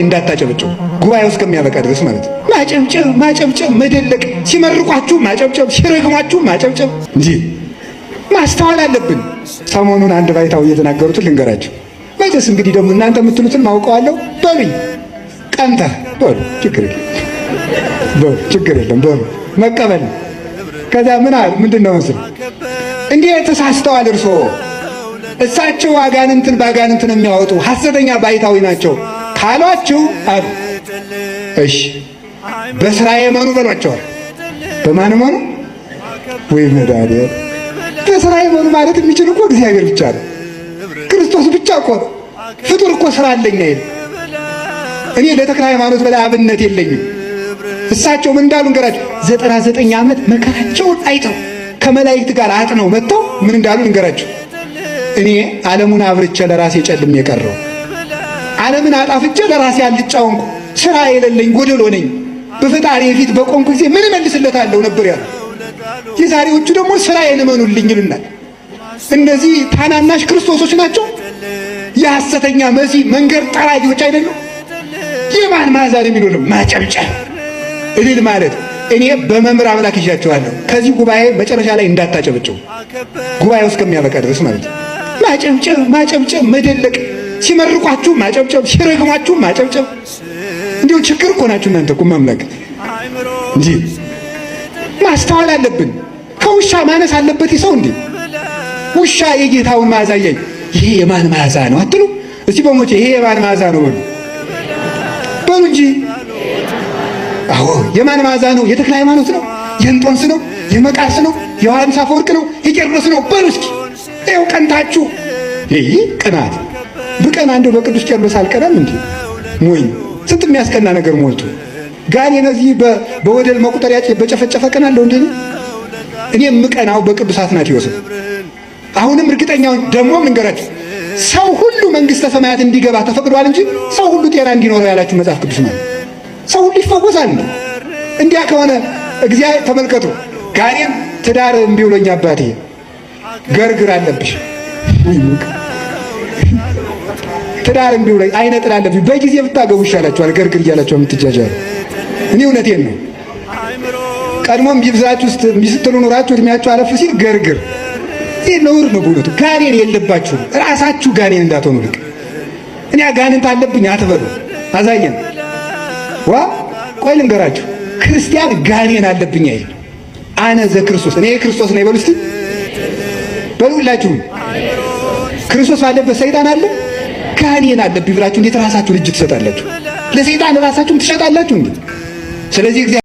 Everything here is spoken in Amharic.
እንዳታጨበጭቡ ጉባኤው እስከሚያበቃ ድረስ ማለት ነው። ማጨብጨብ መደለቅ፣ ሲመርቋችሁ ማጨብጨብ፣ ሲረግሟችሁ ማጨብጨብ እንጂ ማስተዋል አለብን። ሰሞኑን አንድ ባይታው እየተናገሩትን ልንገራችሁ። መቼስ እንግዲህ ደግሞ እናንተ የምትሉትን ማውቀዋለሁ በሉኝ። ቀንተህ በሉ ችግር የለም በሉ መቀበል። ከዛ ምንድን ነው መስል እንዲህ ተሳስተዋል እርስዎ እሳቸው አጋንንትን ባጋንንትን የሚያወጡ ሐሰተኛ ባይታዊ ናቸው ካሏችሁ አሉ። እሺ በስራዬ መኑ በሏቸዋል። በማን መኑ? ወይ መድኃኒዓለም በስራዬ መኑ ማለት የሚችል እኮ እግዚአብሔር ብቻ ነው። ክርስቶስ ብቻ እኮ ነው። ፍጡር እኮ ስራ አለኝ አይደል? እኔ ለተክለ ሃይማኖት በላይ አብነት የለኝም። እሳቸው ምን እንዳሉ እንገራችሁ። 99 ዓመት መከራቸውን አይተው ከመላእክት ጋር አጥነው መጥተው ምን እንዳሉ እንገራችሁ። እኔ ዓለሙን አብርቼ ለራሴ ጨልም የቀረው ዓለምን አጣፍቼ ለራሴ አልጫወንኩ ስራ የሌለኝ ጎደሎ ነኝ። በፈጣሪ ፊት በቆምኩ ጊዜ ምን መልስለታለሁ ነበር ያለው። የዛሬዎቹ ደግሞ ስራዬን እመኑልኝ ይሉናል። እነዚህ ታናናሽ ክርስቶሶች ናቸው። የሐሰተኛ መሲህ መንገድ ጠራጊዎች አይደሉም። የማን መዓዛ ነው የሚሉንም ማጨብጨብ እልል ማለት። እኔ በመምህር አምላክ ይዣቸዋለሁ። ከዚህ ጉባኤ መጨረሻ ላይ እንዳታጨበጭቡ ጉባኤው እስከሚያበቃ ድረስ ማለት ነው። ማጨብጨብ መደለቅ፣ ሲመርቋችሁ ማጨብጨብ፣ ሲረግሟችሁ ማጨብጨብ። እንዲሁ ችግር እኮ ናችሁ እናንተ እኮ ማምላክ እንጂ ማስተዋል አለብን። ከውሻ ማነስ አለበት ሰው እንዴ? ውሻ የጌታውን መዓዛ ያይ ይሄ የማን መዓዛ ነው አትሉ? እስቲ በሞቼ ይሄ የማን መዓዛ ነው በሉ እንጂ። አዎ የማን መዓዛ ነው? የተክለ ሃይማኖት ነው? የእንጦንስ ነው? የመቃርስ ነው? የዮሐንስ አፈወርቅ ነው? የቄርሎስ ነው? በሉ እስኪ ይኸው ቀንታችሁ። ይሄ ቅናት ብቀና እንደው በቅዱስ ቄርሎስ አልቀናም እንዴ? ሞኝ ስንት የሚያስቀና ነገር ሞልቶ ጋር የነዚህ በወደል መቁጠሪያ በጨፈጨፈ ቀናለሁ እንዴ? እኔ የምቀናው በቅዱስ አትናቴዎስ ነው። አሁንም እርግጠኛው ደግሞ ልንገራችሁ፣ ሰው ሁሉ መንግስተ ሰማያት እንዲገባ ተፈቅዷል እንጂ ሰው ሁሉ ጤና እንዲኖረው ያላችሁ መጽሐፍ ቅዱስ ማለት ሰው ሁሉ ይፈወሳል። እንዲያ ከሆነ እግዚአብሔር ተመልከቱ። ጋኔን ትዳር እምቢ ብሎኝ አባቴ ገርግር አለብሽ ትዳር እምቢ ብሎኝ አይነ ጥላ አለብሽ በጊዜ ብታገቡ ይሻላችኋል ገርግር እያላችሁ የምትጃጃሉ። እኔ እውነቴን ነው። ቀድሞም ቢብዛችሁ ውስጥ ቢስትሉ ኑራችሁ እድሜያችሁ አለፍ ሲል ገርግር ይህ ነውር ነው። በእውነቱ ጋኔን የለባችሁም። ራሳችሁ ጋኔን እንዳትሆኑ ልቅ እኔ ጋኔን አለብኝ አትበሉ። አዛየን ቆይ ልንገራችሁ፣ ክርስቲያን ጋኔን አለብኝ አይል። አነ ዘክርስቶስ እኔ ክርስቶስ ነኝ በሉ እስቲ በሉላችሁ። ክርስቶስ ባለበት ሰይጣን አለ? ጋኔን አለብኝ ብላችሁ እንዴት ራሳችሁን እጅ ትሰጣላችሁ? ለሰይጣን ራሳችሁን ትሸጣላችሁ እንዴ? ስለዚህ